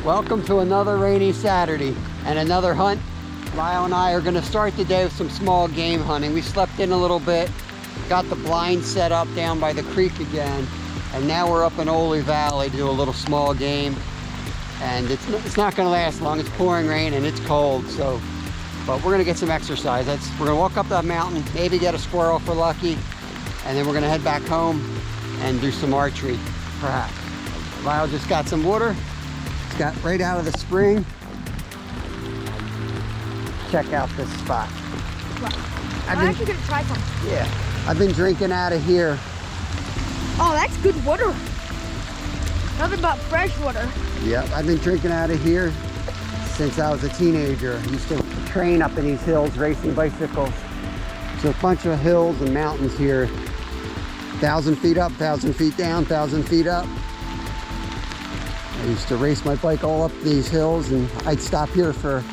Welcome to another rainy Saturday and another hunt. Lyle and I are going to start the day with some small game hunting. We slept in a little bit, got the blind set up down by the creek again, and now we're up in Ole Valley to do a little small game. And it's not going to last long. It's pouring rain and it's cold, so but we're going to get some exercise. We're going to walk up that mountain, maybe get a squirrel if we're lucky, and then we're going to head back home and do some archery, perhaps. Lyle just got some water. Got right out of the spring. Check out this spot. I'm actually gonna try some. Yeah, I've been drinking out of here. Oh, that's good water. Nothing but fresh water. Yep, I've been drinking out of here since I was a teenager. I used to train up in these hills racing bicycles. So a bunch of hills and mountains here. 1,000 feet up, 1,000 feet down, 1,000 feet up. I used to race my bike all up these hills, and I'd stop here for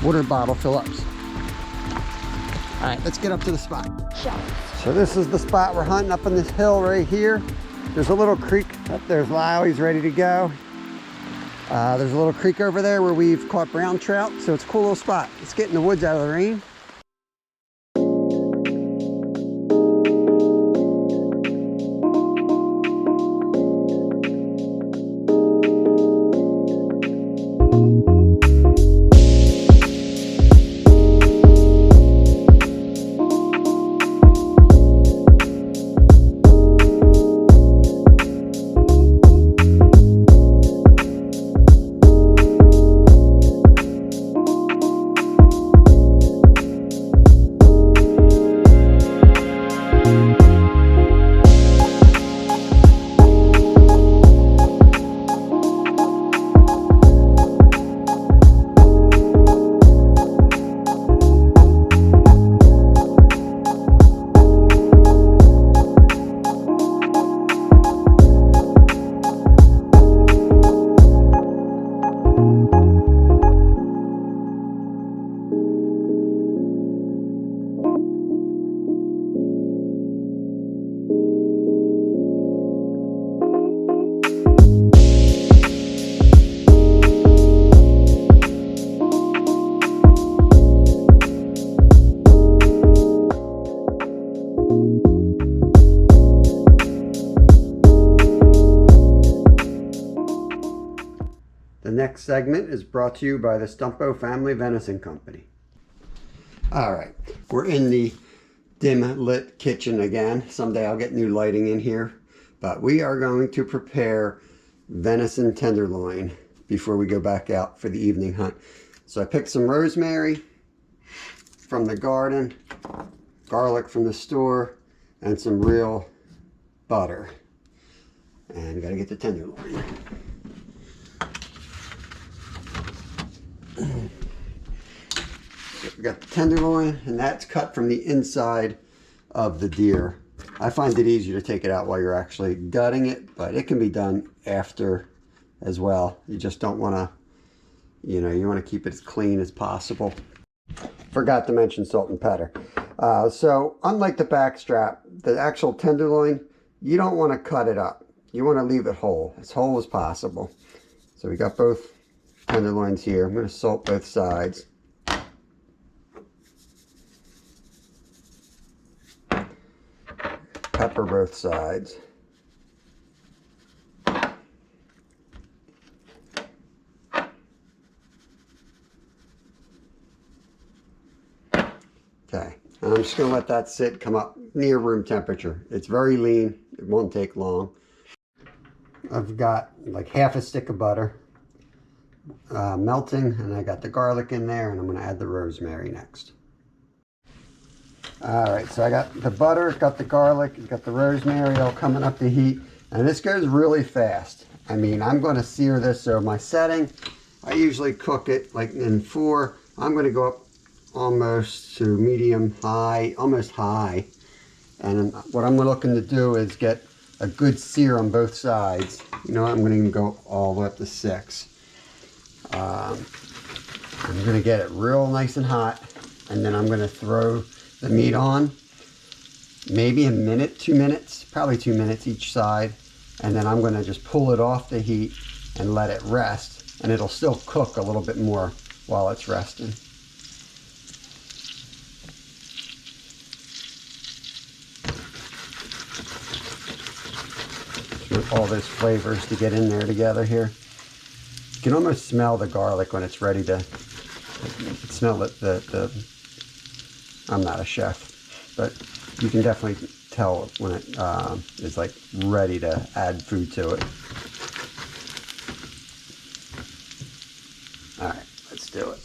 water bottle fill-ups. All right, let's get up to the spot. So this is the spot we're hunting, up on this hill right here. There's a little creek. Up there's Lyle, he's ready to go. There's a little creek over there where we've caught brown trout, so it's a cool little spot. Let's get in the woods out of the rain. The next segment is brought to you by the Stumpo Family Venison Company. All right, we're in the dim lit kitchen again. Someday I'll get new lighting in here, but we are going to prepare venison tenderloin before we go back out for the evening hunt. So I picked some rosemary from the garden, garlic from the store, and some real butter. And we gotta get the tenderloin. So we got the tenderloin, and that's cut from the inside of the deer. I find it easier to take it out while you're actually gutting it, but it can be done after as well. You just don't want to, you want to keep it as clean as possible. Forgot to mention salt and pepper. So unlike the back strap, the actual tenderloin, you don't want to cut it up. You want to leave it whole, as whole as possible. So we got both tenderloins here. I'm going to salt both sides. Pepper both sides. Okay, and I'm just going to let that sit, come up near room temperature. It's very lean. It won't take long. I've got like half a stick of butter melting, and I got the garlic in there, and I'm going to add the rosemary next. All right, so I got the butter, got the garlic, got the rosemary all coming up to heat, and this goes really fast. I mean, I'm going to sear this, so my setting, I usually cook it like in 4. I'm going to go up almost to medium high, almost high, and what I'm looking to do is get a good sear on both sides. You know what, I'm gonna even go all the way up to 6. I'm gonna get it real nice and hot, and then I'm gonna throw the meat on, maybe a minute, 2 minutes, probably 2 minutes each side, and then I'm gonna just pull it off the heat and let it rest, and it'll still cook a little bit more while it's resting. All those flavors to get in there together here. You can almost smell the garlic when it's ready to smell it. I'm not a chef, but you can definitely tell when it is like ready to add food to it. All right, let's do it.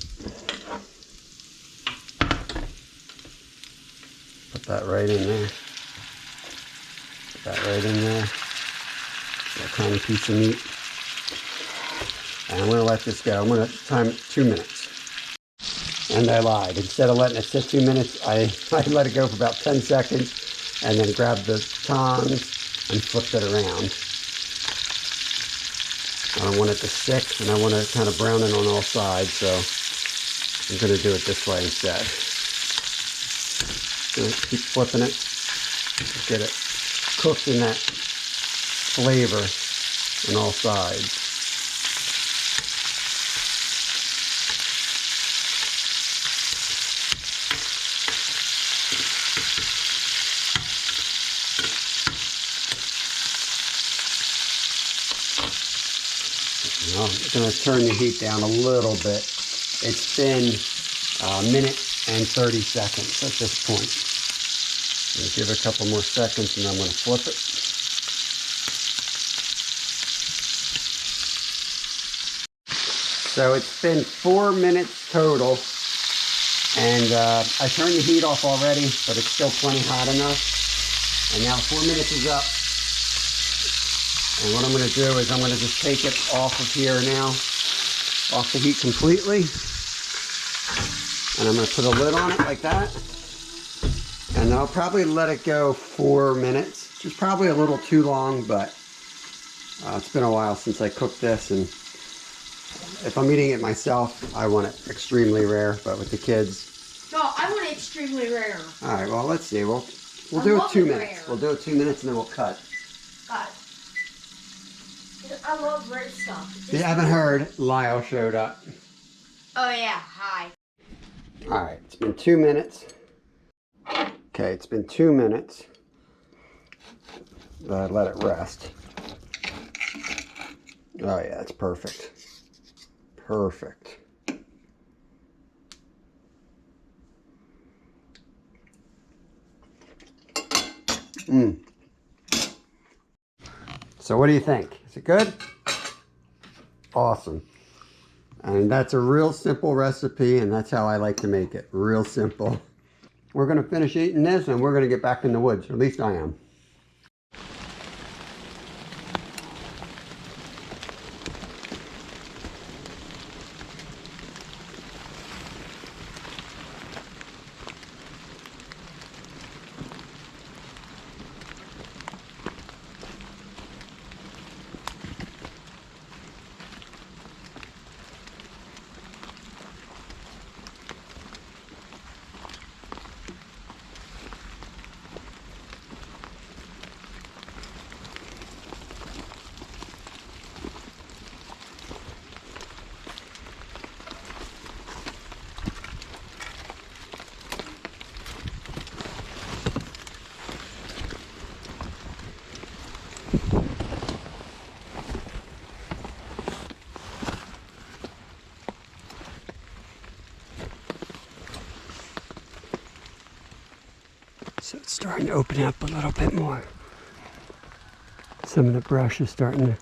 Put that right in there. Put that right in there. A tiny piece of meat. And I'm going to let this go. I'm going to time it 2 minutes. And I lied. Instead of letting it sit 2 minutes, I let it go for about 10 seconds and then grabbed the tongs and flipped it around. I don't want it to stick, and I want to kind of brown it on all sides, so I'm going to do it this way instead. Just keep flipping it. Get it cooked in that flavor on all sides. Now, I'm going to turn the heat down a little bit. It's been a minute and 30 seconds at this point. I'm going to give it a couple more seconds, and I'm going to flip it. So it's been 4 minutes total, and I turned the heat off already, but it's still plenty hot enough. And now 4 minutes is up. And what I'm going to do is I'm going to just take it off of here now, off the heat completely. And I'm going to put a lid on it like that. And then I'll probably let it go 4 minutes, which is probably a little too long, but it's been a while since I cooked this, and if I'm eating it myself, I want it extremely rare, but with the kids... No, I want it extremely rare. All right, well, let's see. We'll do it 2 minutes. Rare. We'll do it 2 minutes, and then we'll cut. Got it. I love rare stuff. If you haven't heard, Lyle showed up. Oh, yeah. Hi. All right, it's been 2 minutes. Okay, it's been 2 minutes. Let it rest. Oh, yeah, it's perfect. Perfect. So what do you think? Is it good? Awesome. And that's a real simple recipe, and that's how I like to make it. Real simple. We're going to finish eating this, and we're going to get back in the woods. Or at least I am. So it's starting to open up a little bit more. Some of the brush is starting to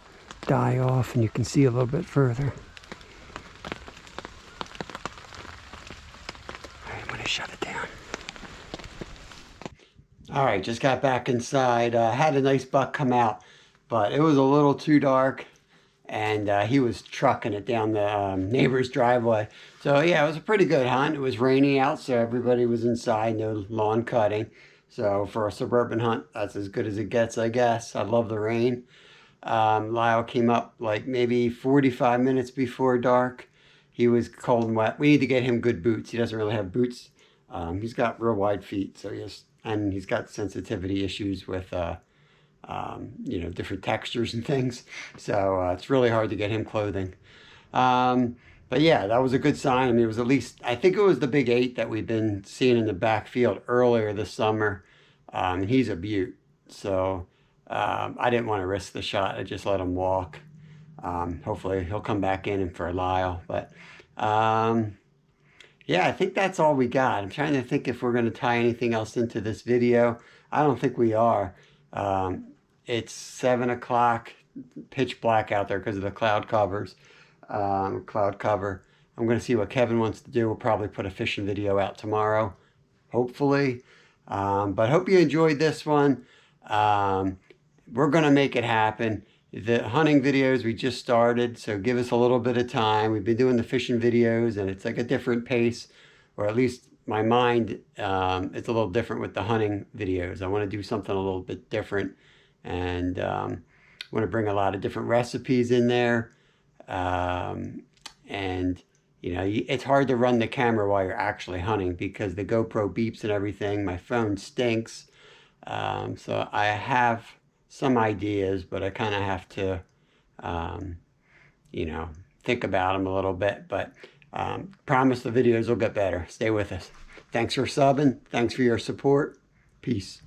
die off, and you can see a little bit further. All right, I'm going to shut it down. All right, just got back inside. Had a nice buck come out, but it was a little too dark, and he was trucking it down the neighbor's driveway. So yeah, it was a pretty good hunt. It was rainy out, so everybody was inside, no lawn cutting. So for a suburban hunt, that's as good as it gets, I guess. I love the rain. Lyle came up like maybe 45 minutes before dark. He was cold and wet. We need to get him good boots. He doesn't really have boots. He's got real wide feet, so he's got sensitivity issues with different textures and things. So it's really hard to get him clothing. But yeah, that was a good sign. I mean, it was at least, I think it was the big 8 that we've been seeing in the backfield earlier this summer. And he's a beaut. So I didn't want to risk the shot. I just let him walk. Hopefully he'll come back in for Lyle. But yeah, I think that's all we got. I'm trying to think if we're going to tie anything else into this video. I don't think we are. It's 7 o'clock, pitch black out there because of the cloud cover. I'm going to see what Kevin wants to do. We'll probably put a fishing video out tomorrow, hopefully. But hope you enjoyed this one. We're going to make it happen. The hunting videos, we just started, so give us a little bit of time. We've been doing the fishing videos, and it's like a different pace, or at least my mind, it's a little different with the hunting videos. I want to do something a little bit different, and want to bring a lot of different recipes in there. And it's hard to run the camera while you're actually hunting because the GoPro beeps and everything. My phone stinks. So I have some ideas, but I kind of have to, think about them a little bit. But promise the videos will get better. Stay with us. Thanks for subbing. Thanks for your support. Peace.